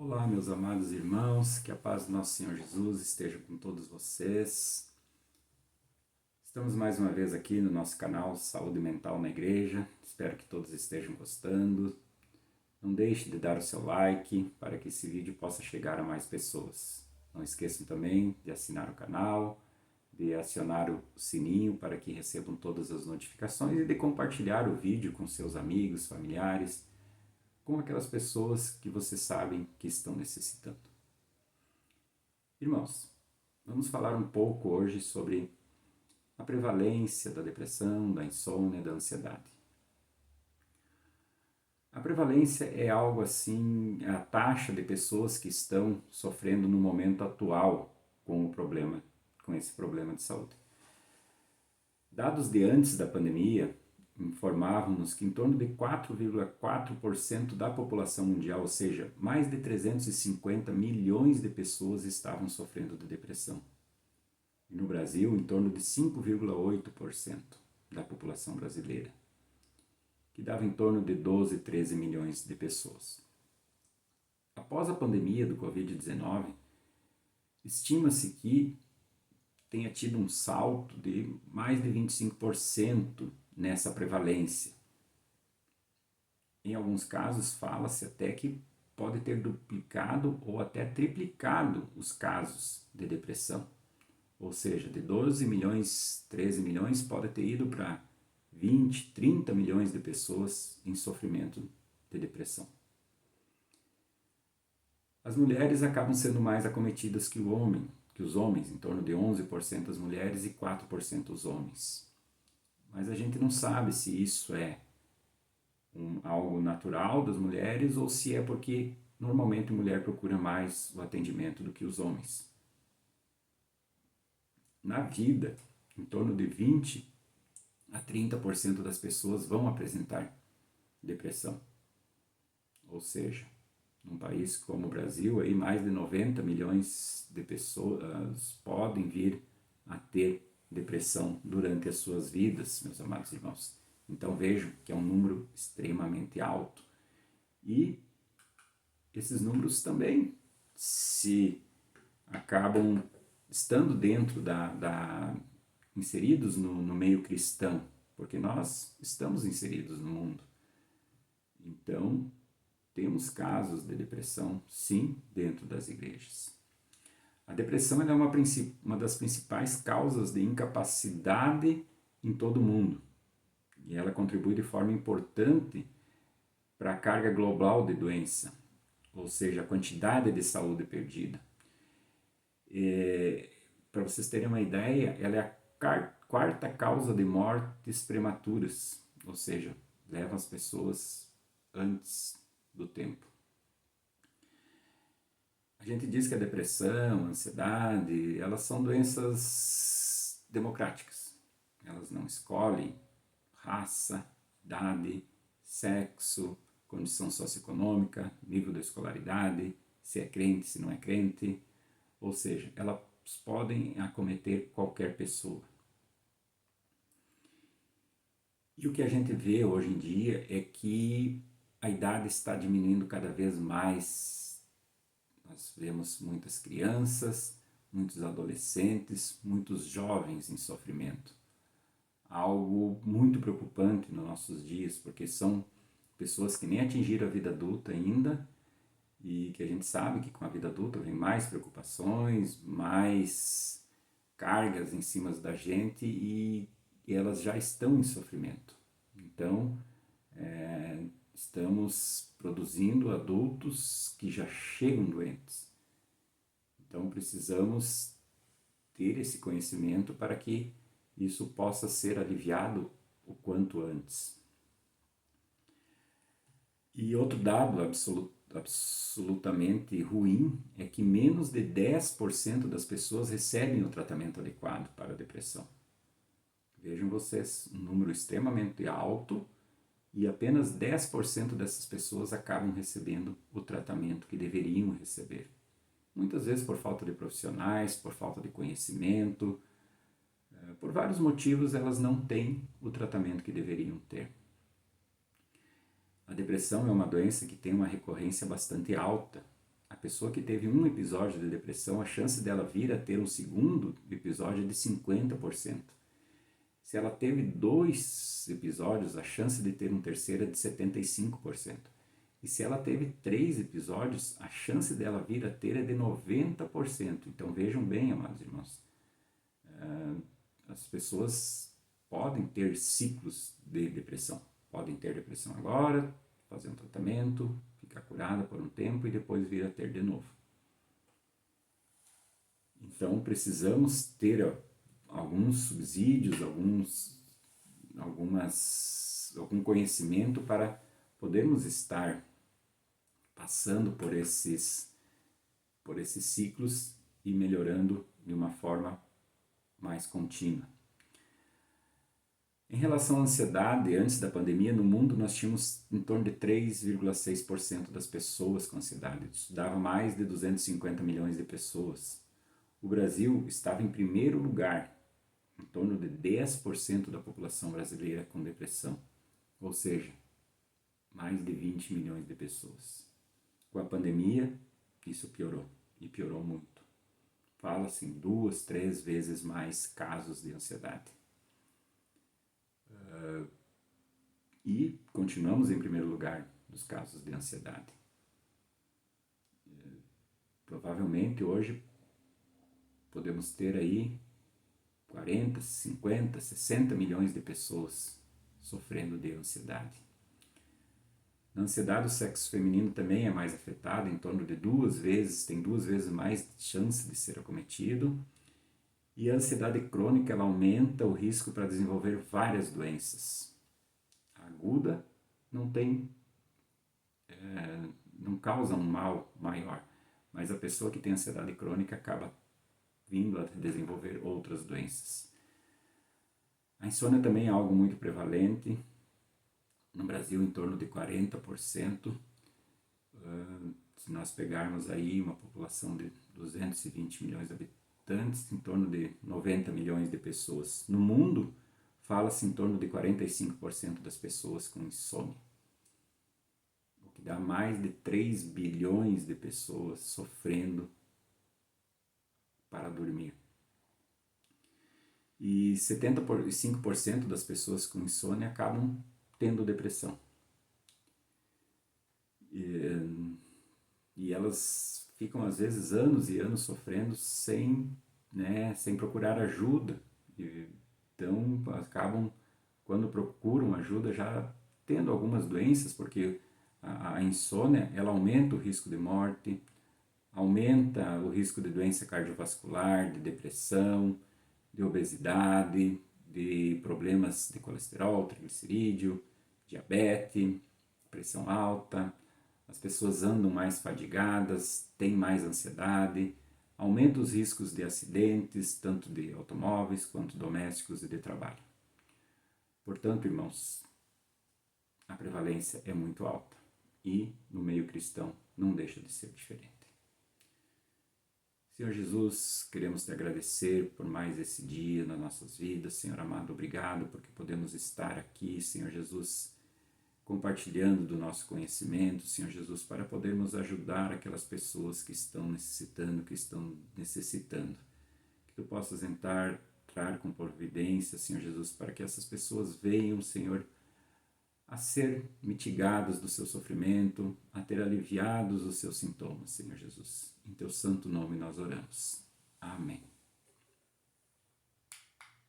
Olá, meus amados irmãos, que a paz do nosso Senhor Jesus esteja com todos vocês. Estamos mais uma vez aqui no nosso canal Saúde Mental na Igreja. Espero que todos estejam gostando. Não deixe de dar o seu like para que esse vídeo possa chegar a mais pessoas. Não esqueçam também de assinar o canal, de acionar o sininho para que recebam todas as notificações e de compartilhar o vídeo com seus amigos, familiares, com aquelas pessoas que vocês sabem que estão necessitando. Irmãos, vamos falar um pouco hoje sobre a prevalência da depressão, da insônia, da ansiedade. A prevalência é algo assim, a taxa de pessoas que estão sofrendo no momento atual com esse problema de saúde. Dados de antes da pandemia informavam-nos que em torno de 4,4% da população mundial, ou seja, mais de 350 milhões de pessoas estavam sofrendo de depressão. E no Brasil, em torno de 5,8% da população brasileira, que dava em torno de 12, 13 milhões de pessoas. Após a pandemia do Covid-19, estima-se que tenha tido um salto de mais de 25% nessa prevalência. Em alguns casos, fala-se até que pode ter duplicado ou até triplicado os casos de depressão. Ou seja, de 12 milhões, 13 milhões, pode ter ido para 20, 30 milhões de pessoas em sofrimento de depressão. As mulheres acabam sendo mais acometidas que os homens, em torno de 11% as mulheres e 4% os homens. Mas a gente não sabe se isso é algo natural das mulheres ou se é porque normalmente a mulher procura mais o atendimento do que os homens. Na vida, em torno de 20 a 30% das pessoas vão apresentar depressão. Ou seja, num país como o Brasil, aí mais de 90 milhões de pessoas podem vir a ter depressão durante as suas vidas, meus amados irmãos. Então vejam que é um número extremamente alto. E esses números também se acabam estando dentro inseridos no meio cristão, porque nós estamos inseridos no mundo. Então, temos casos de depressão, sim, dentro das igrejas. A depressão é uma das principais causas de incapacidade em todo o mundo. E ela contribui de forma importante para a carga global de doença, ou seja, a quantidade de saúde perdida. Para vocês terem uma ideia, ela é a quarta causa de mortes prematuras, ou seja, leva as pessoas antes do tempo. A gente diz que a depressão, a ansiedade, elas são doenças democráticas. Elas não escolhem raça, idade, sexo, condição socioeconômica, nível da escolaridade, se é crente, se não é crente. Ou seja, elas podem acometer qualquer pessoa. E o que a gente vê hoje em dia é que a idade está diminuindo cada vez mais. Nós vemos muitas crianças, muitos adolescentes, muitos jovens em sofrimento. Algo muito preocupante nos nossos dias, porque são pessoas que nem atingiram a vida adulta ainda e que a gente sabe que com a vida adulta vem mais preocupações, mais cargas em cima da gente e elas já estão em sofrimento. Então, estamos produzindo adultos que já chegam doentes. Então, precisamos ter esse conhecimento para que isso possa ser aliviado o quanto antes. E outro dado absolutamente ruim é que menos de 10% das pessoas recebem o tratamento adequado para a depressão. Vejam vocês, um número extremamente alto e apenas 10% dessas pessoas acabam recebendo o tratamento que deveriam receber. Muitas vezes por falta de profissionais, por falta de conhecimento, por vários motivos elas não têm o tratamento que deveriam ter. A depressão é uma doença que tem uma recorrência bastante alta. A pessoa que teve um episódio de depressão, a chance dela vir a ter um segundo episódio é de 50%. Se ela teve 2 episódios, a chance de ter um terceiro é de 75%. E se ela teve 3 episódios, a chance dela vir a ter é de 90%. Então vejam bem, amados irmãos, as pessoas podem ter ciclos de depressão. Podem ter depressão agora, fazer um tratamento, ficar curada por um tempo e depois vir a ter de novo. Então precisamos ter alguns subsídios, algum conhecimento para podermos estar passando por esses ciclos e melhorando de uma forma mais contínua. Em relação à ansiedade, antes da pandemia, no mundo nós tínhamos em torno de 3,6% das pessoas com ansiedade. Isso dava mais de 250 milhões de pessoas. O Brasil estava em primeiro lugar, em torno de 10% da população brasileira com depressão. Ou seja, mais de 20 milhões de pessoas. Com a pandemia, isso piorou, e piorou muito. Fala-se em 2, 3 vezes mais casos de ansiedade. E continuamos em primeiro lugar dos casos de ansiedade. Provavelmente hoje podemos ter aí 40, 50, 60 milhões de pessoas sofrendo de ansiedade. Na ansiedade, o sexo feminino também é mais afetado, em torno de 2 vezes, tem 2 vezes mais chance de ser acometido. E a ansiedade crônica, ela aumenta o risco para desenvolver várias doenças. A aguda não causa um mal maior, mas a pessoa que tem ansiedade crônica acaba vindo a desenvolver outras doenças. A insônia também é algo muito prevalente. No Brasil, em torno de 40%. Se nós pegarmos aí uma população de 220 milhões de habitantes, em torno de 90 milhões de pessoas. No mundo, fala-se em torno de 45% das pessoas com insônia, o que dá mais de 3 bilhões de pessoas sofrendo para dormir. E 75% das pessoas com insônia acabam tendo depressão. E elas ficam às vezes anos e anos sofrendo sem procurar ajuda. Então acabam, quando procuram ajuda, já tendo algumas doenças, porque a insônia ela aumenta o risco de morte, aumenta o risco de doença cardiovascular, de depressão, de obesidade, de problemas de colesterol, triglicerídeo, diabetes, pressão alta. As pessoas andam mais fadigadas, têm mais ansiedade, aumenta os riscos de acidentes, tanto de automóveis quanto domésticos e de trabalho. Portanto, irmãos, a prevalência é muito alta e no meio cristão não deixa de ser diferente. Senhor Jesus, queremos te agradecer por mais esse dia nas nossas vidas. Senhor amado, obrigado porque podemos estar aqui, Senhor Jesus, compartilhando do nosso conhecimento, Senhor Jesus, para podermos ajudar aquelas pessoas que estão necessitando. Que Tu possas entrar com providência, Senhor Jesus, para que essas pessoas venham, Senhor, a ser mitigadas do seu sofrimento, a ter aliviados os seus sintomas, Senhor Jesus. Em Teu santo nome nós oramos. Amém.